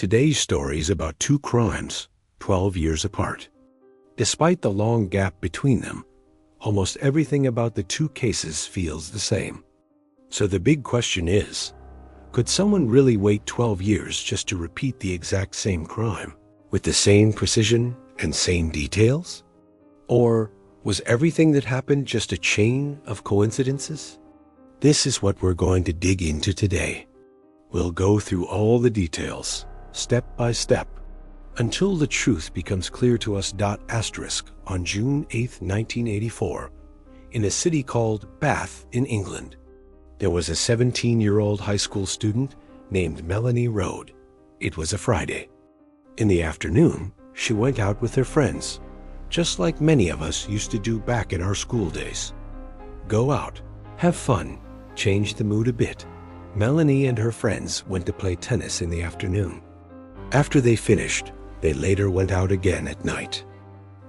Today's story is about two crimes, 12 years apart. Despite the long gap between them, almost everything about the two cases feels the same. So the big question is, could someone really wait 12 years just to repeat the exact same crime, with the same precision and same details? Or was everything that happened just a chain of coincidences? This is what we're going to dig into today. We'll go through all the details, step by step, until the truth becomes clear to us. On June 8, 1984, in a city called Bath in England, there was a 17-year-old high school student named Melanie Hart. It was a Friday. In the afternoon, she went out with her friends, just like many of us used to do back in our school days. Go out, have fun, change the mood a bit. Melanie and her friends went to play tennis in the afternoon. After they finished, they later went out again at night.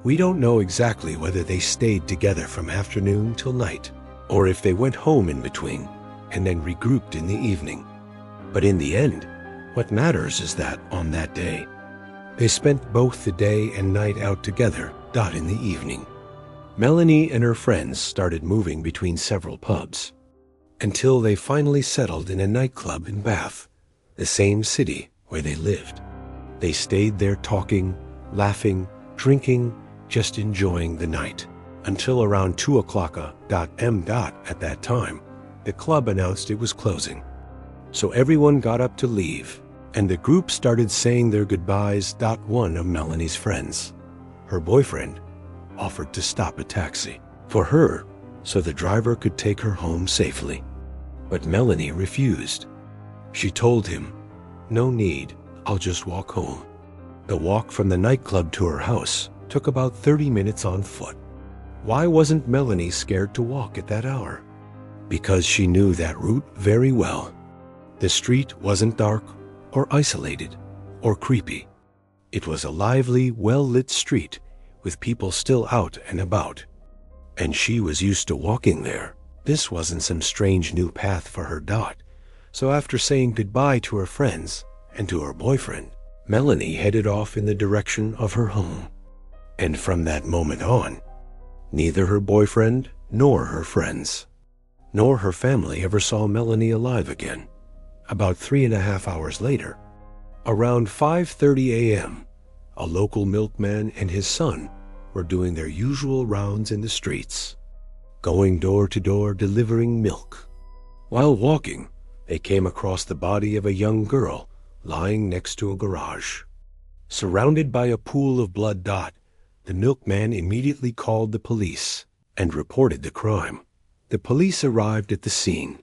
We don't know exactly whether they stayed together from afternoon till night, or if they went home in between and then regrouped in the evening. But in the end, what matters is that on that day, they spent both the day and night out together. In the evening, Melanie and her friends started moving between several pubs until they finally settled in a nightclub in Bath, the same city where they lived. They stayed there talking, laughing, drinking, just enjoying the night, until around 2 o'clock a.m. At that time, the club announced it was closing. So everyone got up to leave, and the group started saying their goodbyes. One of Melanie's friends, her boyfriend, offered to stop a taxi for her so the driver could take her home safely. But Melanie refused. She told him, "No need, I'll just walk home." The walk from the nightclub to her house took about 30 minutes on foot. Why wasn't Melanie scared to walk at that hour? Because she knew that route very well. The street wasn't dark or isolated or creepy. It was a lively, well-lit street with people still out and about. And she was used to walking there. This wasn't some strange new path for her. So after saying goodbye to her friends and to her boyfriend, Melanie headed off in the direction of her home. And from that moment on, neither her boyfriend nor her friends, nor her family ever saw Melanie alive again. About 3.5 hours later, around 5:30 a.m., a local milkman and his son were doing their usual rounds in the streets, going door to door delivering milk. While walking, they came across the body of a young girl lying next to a garage. Surrounded by a pool of blood. The milkman immediately called the police and reported the crime. The police arrived at the scene,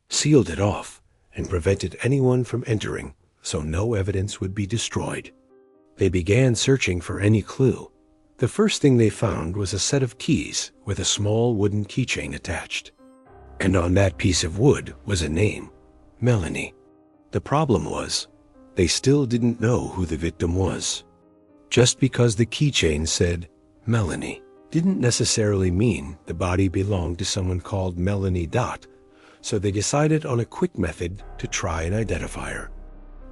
sealed it off, and prevented anyone from entering so no evidence would be destroyed. They began searching for any clue. The first thing they found was a set of keys with a small wooden keychain attached. And on that piece of wood was a name, Melanie. The problem was, they still didn't know who the victim was. Just because the keychain said Melanie didn't necessarily mean the body belonged to someone called Melanie. So they decided on a quick method to try and identify her.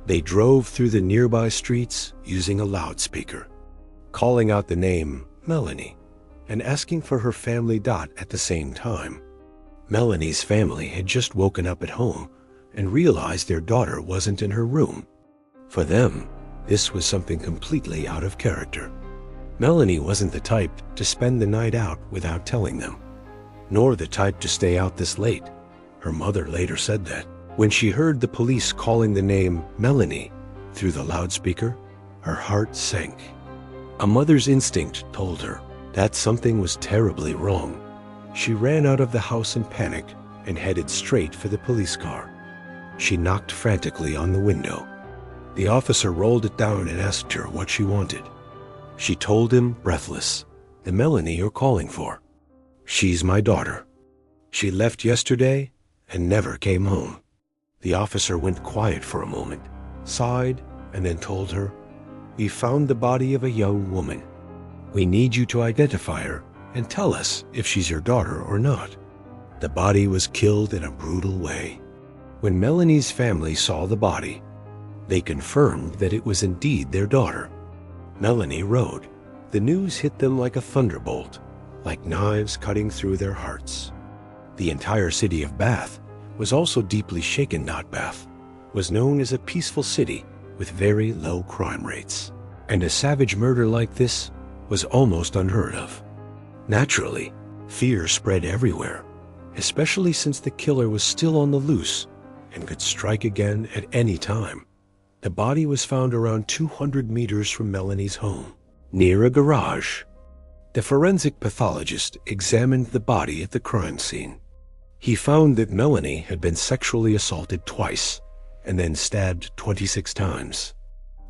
They drove through the nearby streets using a loudspeaker, calling out the name Melanie and asking for her family. At the same time, Melanie's family had just woken up at home and realized their daughter wasn't in her room. For them, this was something completely out of character. Melanie wasn't the type to spend the night out without telling them, nor the type to stay out this late. Her mother later said that when she heard the police calling the name Melanie through the loudspeaker, her heart sank. A mother's instinct told her that something was terribly wrong. She ran out of the house in panic and headed straight for the police car. She knocked frantically on the window. The officer rolled it down and asked her what she wanted. She told him, breathless, "The Melanie you're calling for. She's my daughter. She left yesterday and never came home." The officer went quiet for a moment, sighed, and then told her, "We found the body of a young woman. We need you to identify her and tell us if she's your daughter or not." The body was killed in a brutal way. When Melanie's family saw the body, They confirmed that it was indeed their daughter, Melanie Hart. The news hit them like a thunderbolt, like knives cutting through their hearts. The entire city of Bath was also deeply shaken. Bath was known as a peaceful city with very low crime rates, and a savage murder like this was almost unheard of. Naturally, fear spread everywhere, especially since the killer was still on the loose and could strike again at any time. The body was found around 200 meters from Melanie's home, near a garage. The forensic pathologist examined the body at the crime scene. He found that Melanie had been sexually assaulted twice and then stabbed 26 times.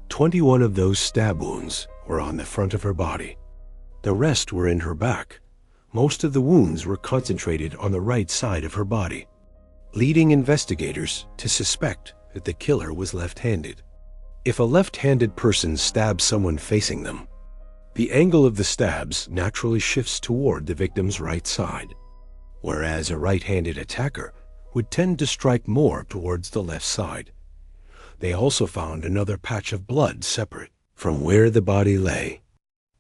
21 of those stab wounds were on the front of her body. The rest were in her back. Most of the wounds were concentrated on the right side of her body, leading investigators to suspect that the killer was left-handed. If a left-handed person stabs someone facing them, the angle of the stabs naturally shifts toward the victim's right side, whereas a right-handed attacker would tend to strike more towards the left side. They also found another patch of blood separate from where the body lay,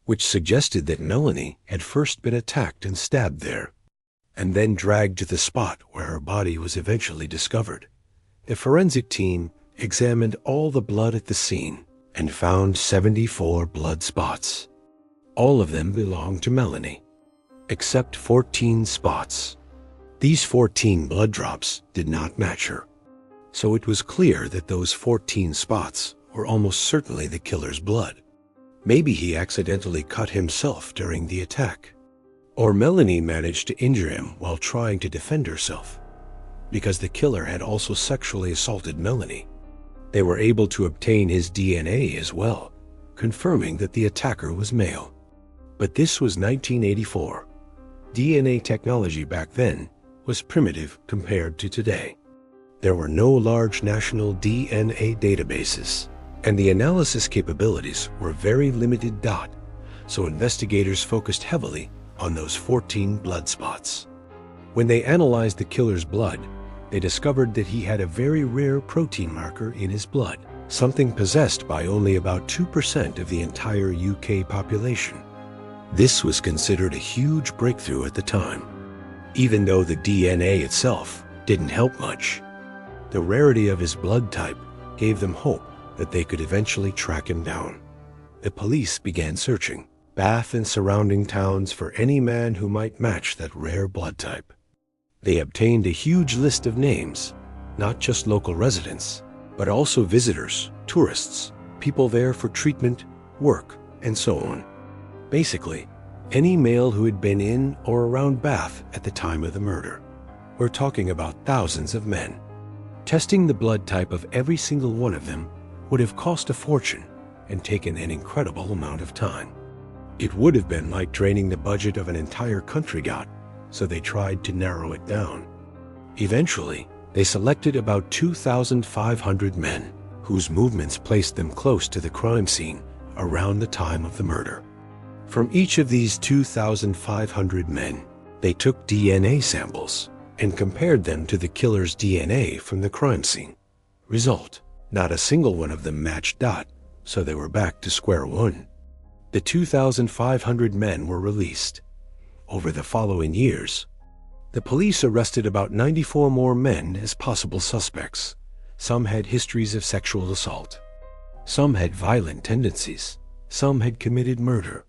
which suggested that Melanie had first been attacked and stabbed there, and then dragged to the spot where her body was eventually discovered. The forensic team examined all the blood at the scene and found 74 blood spots. All of them belonged to Melanie, except 14 spots. These 14 blood drops did not match her, so it was clear that those 14 spots were almost certainly the killer's blood. Maybe he accidentally cut himself during the attack, or Melanie managed to injure him while trying to defend herself. Because the killer had also sexually assaulted Melanie, they were able to obtain his DNA as well, confirming that the attacker was male. But this was 1984. DNA technology back then was primitive compared to today. There were no large national DNA databases, and the analysis capabilities were very limited. So investigators focused heavily on those 14 blood spots. When they analyzed the killer's blood, they discovered that he had a very rare protein marker in his blood, something possessed by only about 2% of the entire UK population. This was considered a huge breakthrough at the time, even though the DNA itself didn't help much. The rarity of his blood type gave them hope that they could eventually track him down. The police began searching Bath and surrounding towns for any man who might match that rare blood type. They obtained a huge list of names, not just local residents, but also visitors, tourists, people there for treatment, work, and so on. Basically, any male who had been in or around Bath at the time of the murder. We're talking about thousands of men. Testing the blood type of every single one of them would have cost a fortune and taken an incredible amount of time. It would have been like draining the budget of an entire country got, so they tried to narrow it down. Eventually, they selected about 2,500 men, whose movements placed them close to the crime scene around the time of the murder. From each of these 2,500 men, they took DNA samples and compared them to the killer's DNA from the crime scene. Result: not a single one of them matched. So they were back to square one. The 2,500 men were released. Over the following years, the police arrested about 94 more men as possible suspects. Some had histories of sexual assault. Some had violent tendencies. Some had committed murder.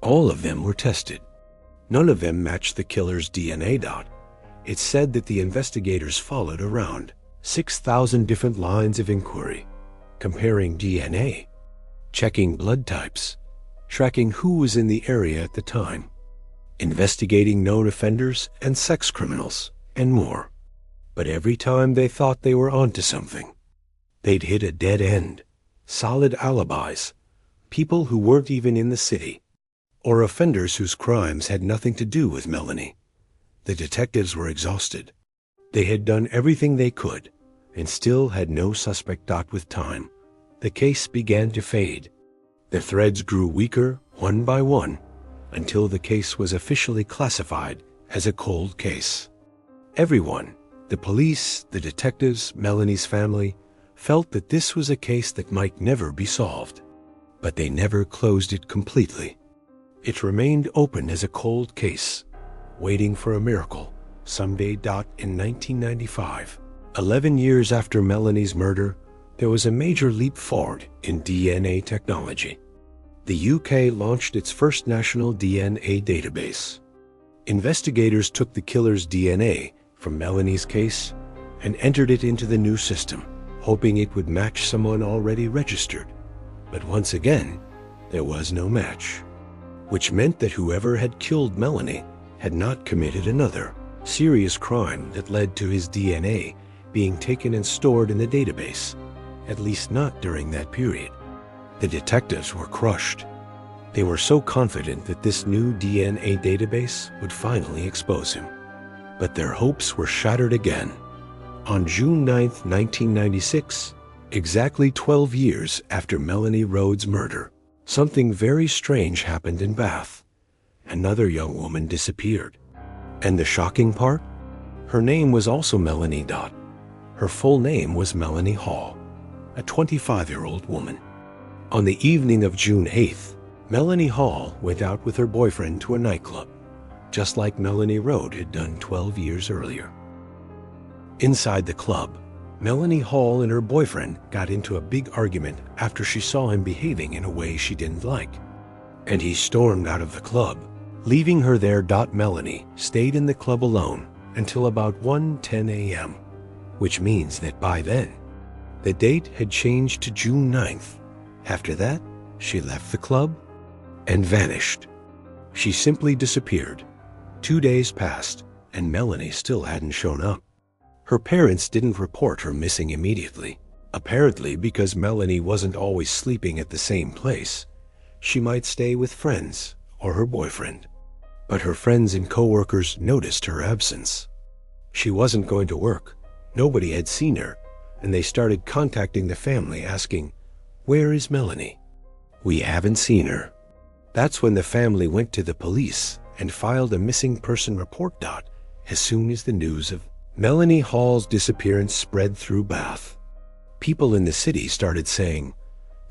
All of them were tested. None of them matched the killer's DNA. It's said that the investigators followed around 6,000 different lines of inquiry, comparing DNA, checking blood types, tracking who was in the area at the time, investigating known offenders and sex criminals, and more. But every time they thought they were onto something, they'd hit a dead end. Solid alibis, people who weren't even in the city, or offenders whose crimes had nothing to do with Melanie. The detectives were exhausted. They had done everything they could, and still had no suspect. With time, the case began to fade. The threads grew weaker one by one, until the case was officially classified as a cold case. Everyone, the police, the detectives, Melanie's family, felt that this was a case that might never be solved. But they never closed it completely. It remained open as a cold case, waiting for a miracle someday. In 1995, 11 years after Melanie's murder, there was a major leap forward in DNA technology. The UK launched its first national DNA database. Investigators took the killer's DNA from Melanie's case and entered it into the new system, hoping it would match someone already registered. But once again, there was no match, which meant that whoever had killed Melanie had not committed another serious crime that led to his DNA being taken and stored in the database, at least not during that period. The detectives were crushed. They were so confident that this new DNA database would finally expose him. But their hopes were shattered again. On June 9, 1996, exactly 12 years after Melanie Rhodes' murder, something very strange happened in Bath. Another young woman disappeared. And the shocking part? Her name was also Melanie. Her full name was Melanie Hall, a 25-year-old woman. On the evening of June 8th, Melanie Hall went out with her boyfriend to a nightclub, just like Melanie Rhodes had done 12 years earlier. Inside the club, Melanie Hall and her boyfriend got into a big argument after she saw him behaving in a way she didn't like, and he stormed out of the club, leaving her there. Melanie stayed in the club alone until about 1:10 a.m., which means that by then, the date had changed to June 9th. After that, she left the club and vanished. She simply disappeared. 2 days passed, and Melanie still hadn't shown up. Her parents didn't report her missing immediately, apparently because Melanie wasn't always sleeping at the same place. She might stay with friends or her boyfriend. But her friends and coworkers noticed her absence. She wasn't going to work. Nobody had seen her, and they started contacting the family asking, "Where is Melanie? We haven't seen her." That's when the family went to the police and filed a missing person report. As soon as the news of Melanie Hall's disappearance spread through Bath, people in the city started saying,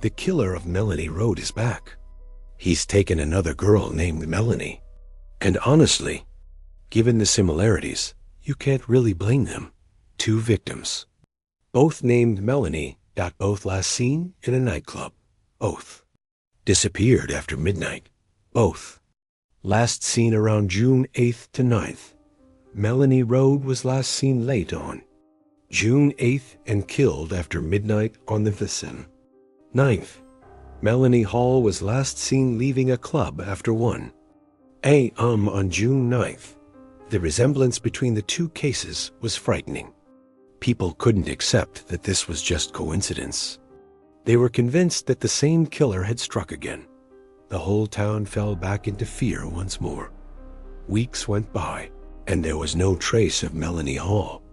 "The killer of Melanie Rhodes is back. He's taken another girl named Melanie." And honestly, given the similarities, you can't really blame them. 2 victims, both named Melanie. Both last seen in a nightclub. Both disappeared after midnight. Both last seen around June 8th to 9th. Melanie Rhodes was last seen late on June 8th and killed after midnight on the 9th. Melanie Hall was last seen leaving a club after 1 a.m. on June 9th. The resemblance between the 2 cases was frightening. People couldn't accept that this was just coincidence. They were convinced that the same killer had struck again. The whole town fell back into fear once more. Weeks went by, and there was no trace of Melanie Hall.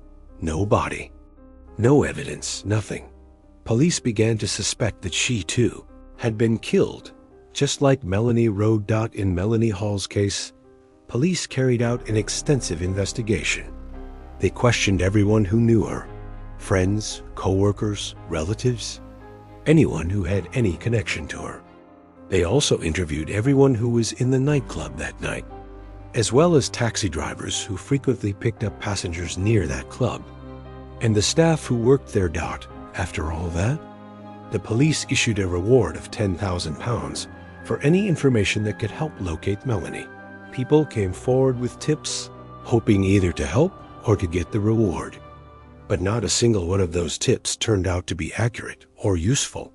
No body. No evidence, nothing. Police began to suspect that she, too, had been killed. Just like Melanie Rhodes. In Melanie Hall's case, police carried out an extensive investigation. They questioned everyone who knew her, friends, co-workers, relatives, anyone who had any connection to her. They also interviewed everyone who was in the nightclub that night, as well as taxi drivers who frequently picked up passengers near that club, and the staff who worked there. After all that, the police issued a reward of £10,000 for any information that could help locate Melanie. People came forward with tips, hoping either to help or to get the reward. But not a single one of those tips turned out to be accurate or useful.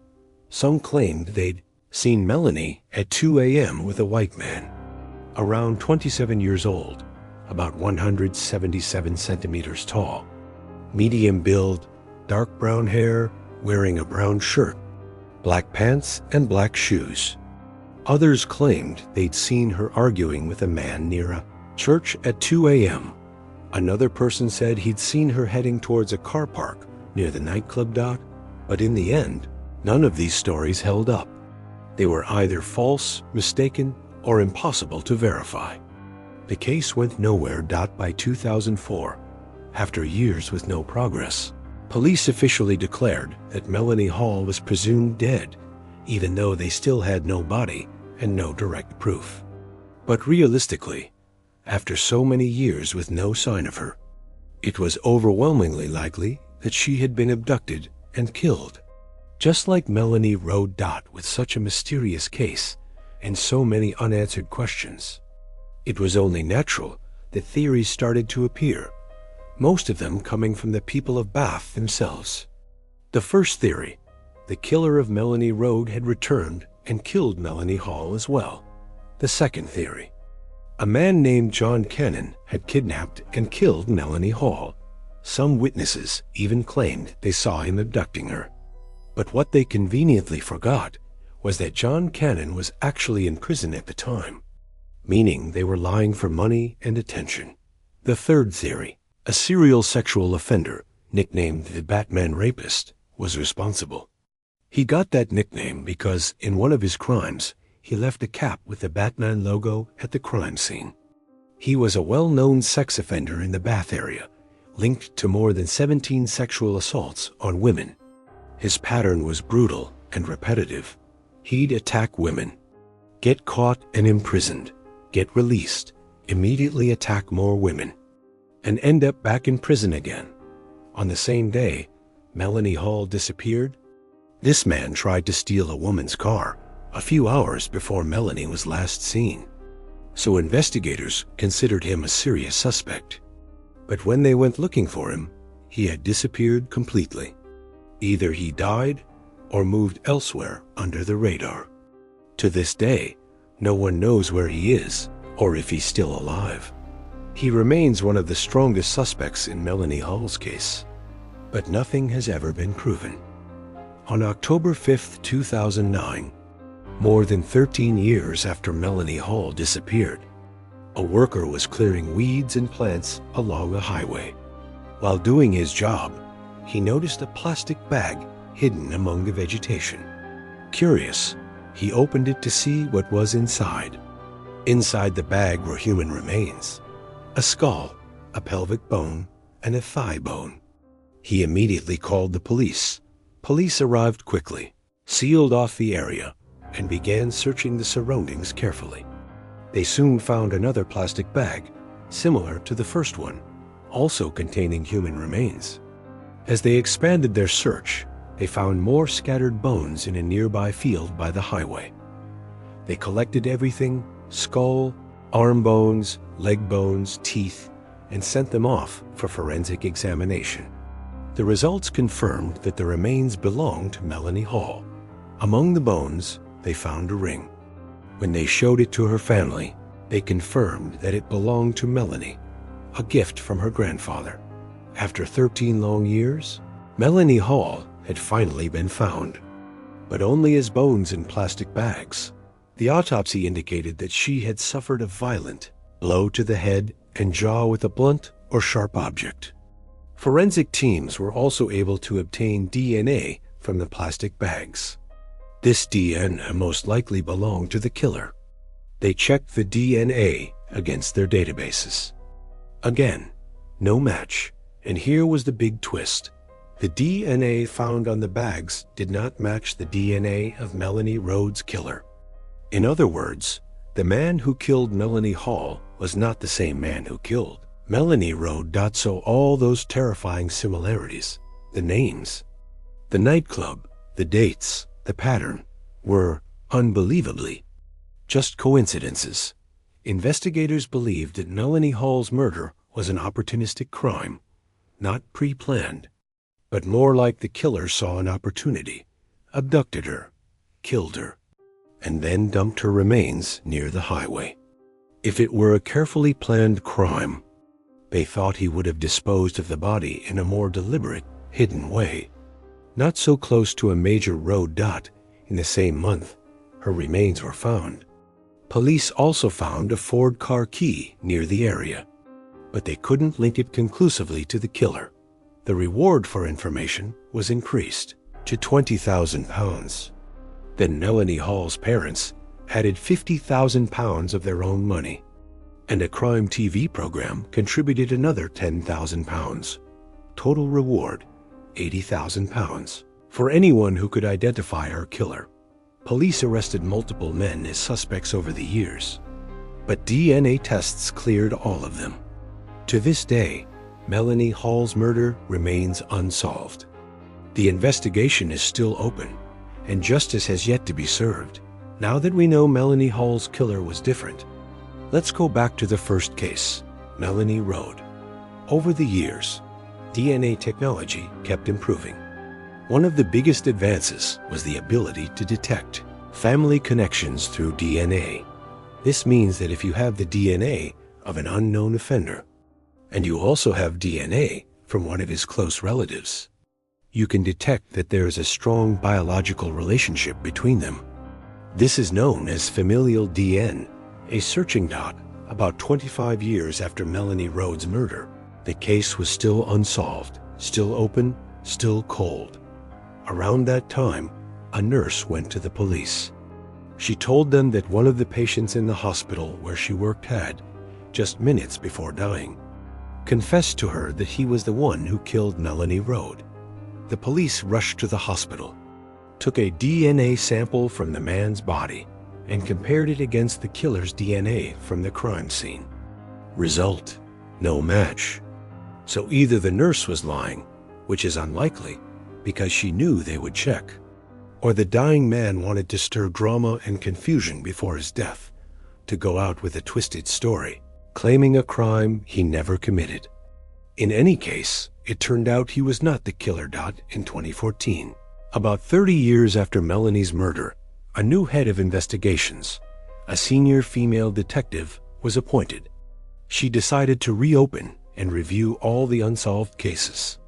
Some claimed they'd seen Melanie at 2 a.m. with a white man, around 27 years old, about 177 centimeters tall, medium build, dark brown hair, wearing a brown shirt, black pants, and black shoes. Others claimed they'd seen her arguing with a man near a church at 2 a.m. Another person said he'd seen her heading towards a car park near the nightclub. But in the end, none of these stories held up. They were either false, mistaken, or impossible to verify. The case went nowhere. By 2004, after years with no progress, Police officially declared that Melanie Hall was presumed dead, even though they still had no body and no direct proof. But realistically, after so many years with no sign of her, it was overwhelmingly likely that she had been abducted and killed. Just like Melanie Road Dot with such a mysterious case and so many unanswered questions, it was only natural that theories started to appear, most of them coming from the people of Bath themselves. The first theory, the killer of Melanie Road had returned and killed Melanie Hall as well. The second theory, a man named John Cannon had kidnapped and killed Melanie Hall. Some witnesses even claimed they saw him abducting her. But what they conveniently forgot was that John Cannon was actually in prison at the time, meaning they were lying for money and attention. The third theory, a serial sexual offender nicknamed the Batman Rapist was responsible. He got that nickname because in one of his crimes, he left a cap with the Batman logo at the crime scene. He was a well-known sex offender in the Bath area, linked to more than 17 sexual assaults on women. His pattern was brutal and repetitive. He'd attack women, get caught and imprisoned, get released, immediately attack more women, and end up back in prison again. On the same day Melanie Hall disappeared, this man tried to steal a woman's car a few hours before Melanie was last seen. So investigators considered him a serious suspect. But when they went looking for him, he had disappeared completely. Either he died or moved elsewhere under the radar. To this day, no one knows where he is or if he's still alive. He remains one of the strongest suspects in Melanie Hall's case, but nothing has ever been proven. On October 5, 2009, more than 13 years after Melanie Hall disappeared, a worker was clearing weeds and plants along a highway. While doing his job, he noticed a plastic bag hidden among the vegetation. Curious, he opened it to see what was inside. Inside the bag were human remains, a skull, a pelvic bone, and a thigh bone. He immediately called the police. Police arrived quickly, sealed off the area, and began searching the surroundings carefully. They soon found another plastic bag, similar to the first one, also containing human remains. As they expanded their search, they found more scattered bones in a nearby field by the highway. They collected everything: skull, arm bones, leg bones, teeth, and sent them off for forensic examination. The results confirmed that the remains belonged to Melanie Hall. Among the bones, they found a ring. When they showed it to her family, they confirmed that it belonged to Melanie, a gift from her grandfather. After 13 long years, Melanie Hall had finally been found, but only as bones in plastic bags. The autopsy indicated that she had suffered a violent blow to the head and jaw with a blunt or sharp object. Forensic teams were also able to obtain DNA from the plastic bags. This DNA most likely belonged to the killer. They checked the DNA against their databases. Again, no match, and here was the big twist. The DNA found on the bags did not match the DNA of Melanie Road's killer. In other words, the man who killed Melanie Hall was not the same man who killed Melanie Road. So all those terrifying similarities, the names, the nightclub, the dates, the pattern, were, unbelievably, just coincidences. Investigators believed that Melanie Hall's murder was an opportunistic crime, not pre-planned, but more like the killer saw an opportunity, abducted her, killed her, and then dumped her remains near the highway. If it were a carefully planned crime, they thought he would have disposed of the body in a more deliberate, hidden way. Not so close to a major road. In the same month, her remains were found. Police also found a Ford car key near the area, but they couldn't link it conclusively to the killer. The reward for information was increased to £20,000. Then Melanie Hall's parents added £50,000 of their own money, and a crime TV program contributed another £10,000. Total reward, £80,000 for anyone who could identify her killer. Police arrested multiple men as suspects over the years, but DNA tests cleared all of them. To this day, Melanie Hall's murder remains unsolved. The investigation is still open, and justice has yet to be served. Now that we know Melanie Hall's killer was different, let's go back to the first case, Melanie Road. Over the years, DNA technology kept improving. One of the biggest advances was the ability to detect family connections through DNA. This means that if you have the DNA of an unknown offender, and you also have DNA from one of his close relatives, you can detect that there is a strong biological relationship between them. This is known as familial DNA. A searching dot. About 25 years after Melanie Rhodes' murder, the case was still unsolved, still open, still cold. Around that time, a nurse went to the police. She told them that one of the patients in the hospital where she worked had, just minutes before dying, confessed to her that he was the one who killed Melanie Rhodes. The police rushed to the hospital, took a DNA sample from the man's body, and compared it against the killer's DNA from the crime scene. Result: no match. So either the nurse was lying, which is unlikely because she knew they would check, or the dying man wanted to stir drama and confusion before his death, to go out with a twisted story, claiming a crime he never committed. In any case, it turned out he was not the killer. In 2014, about 30 years after Melanie's murder, a new head of investigations, a senior female detective, was appointed. She decided to reopen and review all the unsolved cases,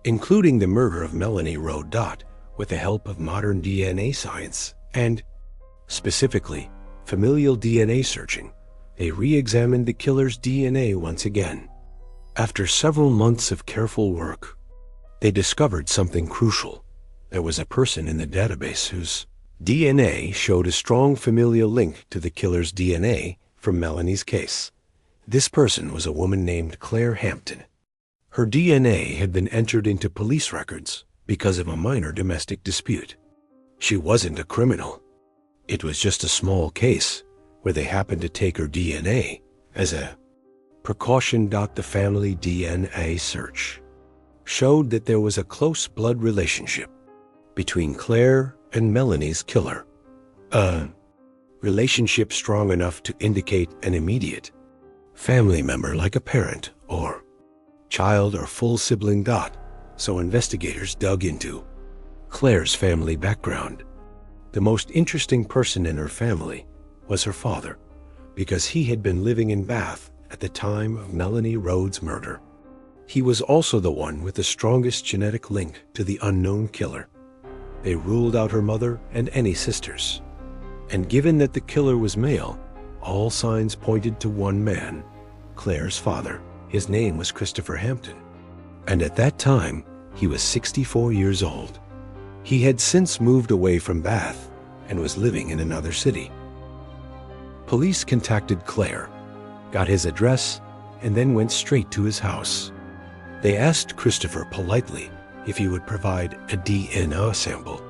including the murder of Melanie Rhodes, with the help of modern DNA science and, specifically, familial DNA searching. They re-examined the killer's DNA once again. After several months of careful work, they discovered something crucial. There was a person in the database whose DNA showed a strong familial link to the killer's DNA from Melanie's case. This person was a woman named Claire Hampton. Her DNA had been entered into police records because of a minor domestic dispute. She wasn't a criminal. It was just a small case where they happened to take her DNA as a precaution. The family DNA search showed that there was a close blood relationship between Claire and Melanie's killer. A relationship strong enough to indicate an immediate family member, like a parent or child or full sibling. So investigators dug into Claire's family background. The most interesting person in her family was her father, because he had been living in Bath at the time of Melanie Rhodes' murder. He was also the one with the strongest genetic link to the unknown killer. They ruled out her mother and any sisters. And given that the killer was male, all signs pointed to one man, Claire's father. His name was Christopher Hampton, and at that time, he was 64 years old. He had since moved away from Bath and was living in another city. Police contacted Claire, got his address, and then went straight to his house. They asked Christopher politely if he would provide a DNA sample.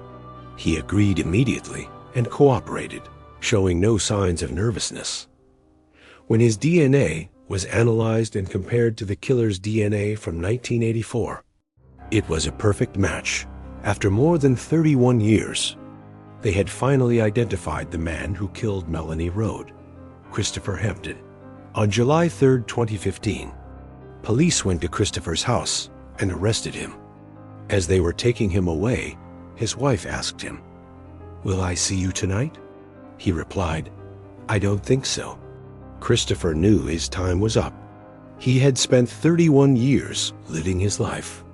He agreed immediately and cooperated, showing no signs of nervousness. When his DNA was analyzed and compared to the killer's DNA from 1984, it was a perfect match. After more than 31 years, they had finally identified the man who killed Melanie Rhodes, Christopher Hampton. On July 3, 2015, police went to Christopher's house and arrested him. As they were taking him away, his wife asked him, "Will I see you tonight?" He replied, "I don't think so." Christopher knew his time was up. He had spent 31 years living his life,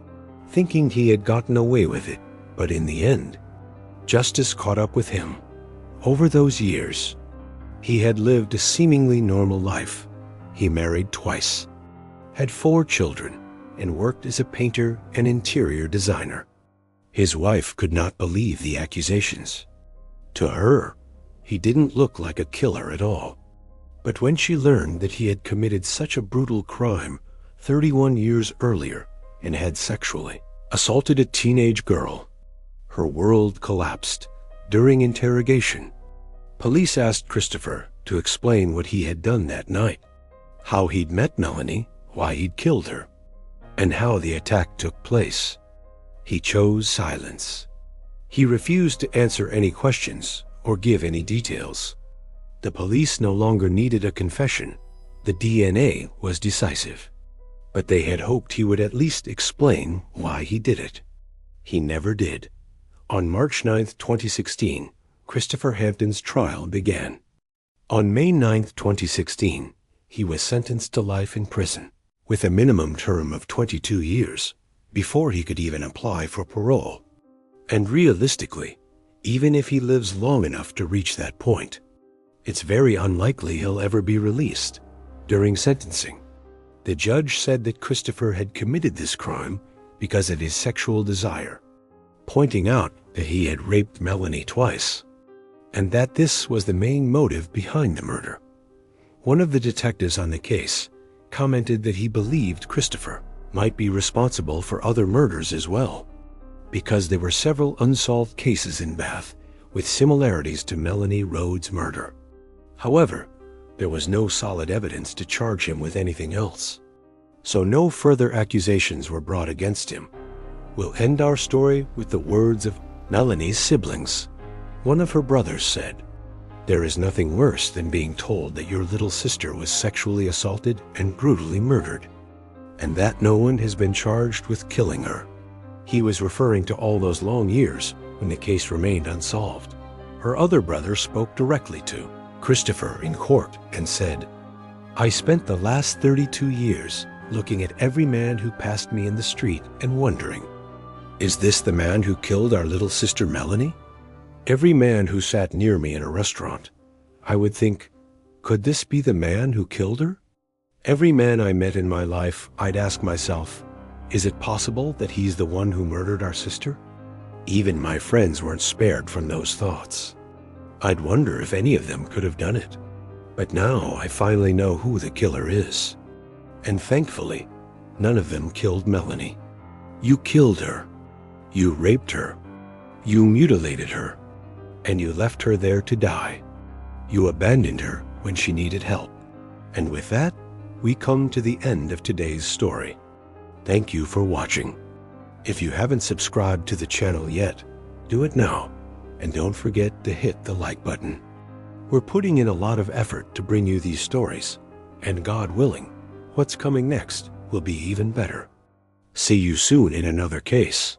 thinking he had gotten away with it, but in the end, justice caught up with him. Over those years, he had lived a seemingly normal life. He married twice, had 4 children, and worked as a painter and interior designer. His wife could not believe the accusations. To her, he didn't look like a killer at all. But when she learned that he had committed such a brutal crime 31 years earlier and had sexually assaulted a teenage girl. Her world collapsed. During interrogation, police asked Christopher to explain what he had done that night, how he'd met Melanie, why he'd killed her, and how the attack took place. He chose silence. He refused to answer any questions or give any details. The police no longer needed a confession. The DNA was decisive. But they had hoped he would at least explain why he did it. He never did. On March 9, 2016, Christopher Hampton's trial began. On May 9, 2016, he was sentenced to life in prison, with a minimum term of 22 years, before he could even apply for parole. And realistically, even if he lives long enough to reach that point, it's very unlikely he'll ever be released. During sentencing, the judge said that Christopher had committed this crime because of his sexual desire, pointing out that he had raped Melanie twice, and that this was the main motive behind the murder. One of the detectives on the case commented that he believed Christopher might be responsible for other murders as well, because there were several unsolved cases in Bath with similarities to Melanie Rhodes' murder. However, there was no solid evidence to charge him with anything else, so no further accusations were brought against him. We'll end our story with the words of Melanie's siblings. One of her brothers said, "There is nothing worse than being told that your little sister was sexually assaulted and brutally murdered, and that no one has been charged with killing her." He was referring to all those long years when the case remained unsolved. Her other brother spoke directly to Christopher in court and said, "I spent the last 32 years looking at every man who passed me in the street and wondering, is this the man who killed our little sister Melanie? Every man who sat near me in a restaurant, I would think, could this be the man who killed her? Every man I met in my life, I'd ask myself, is it possible that he's the one who murdered our sister?" Even my friends weren't spared from those thoughts. I'd wonder if any of them could have done it. But now I finally know who the killer is. And thankfully, none of them killed Melanie. You killed her. You raped her. You mutilated her. And you left her there to die. You abandoned her when she needed help. And with that, we come to the end of today's story. Thank you for watching. If you haven't subscribed to the channel yet, do it now. And don't forget to hit the like button. We're putting in a lot of effort to bring you these stories, and God willing, what's coming next will be even better. See you soon in another case.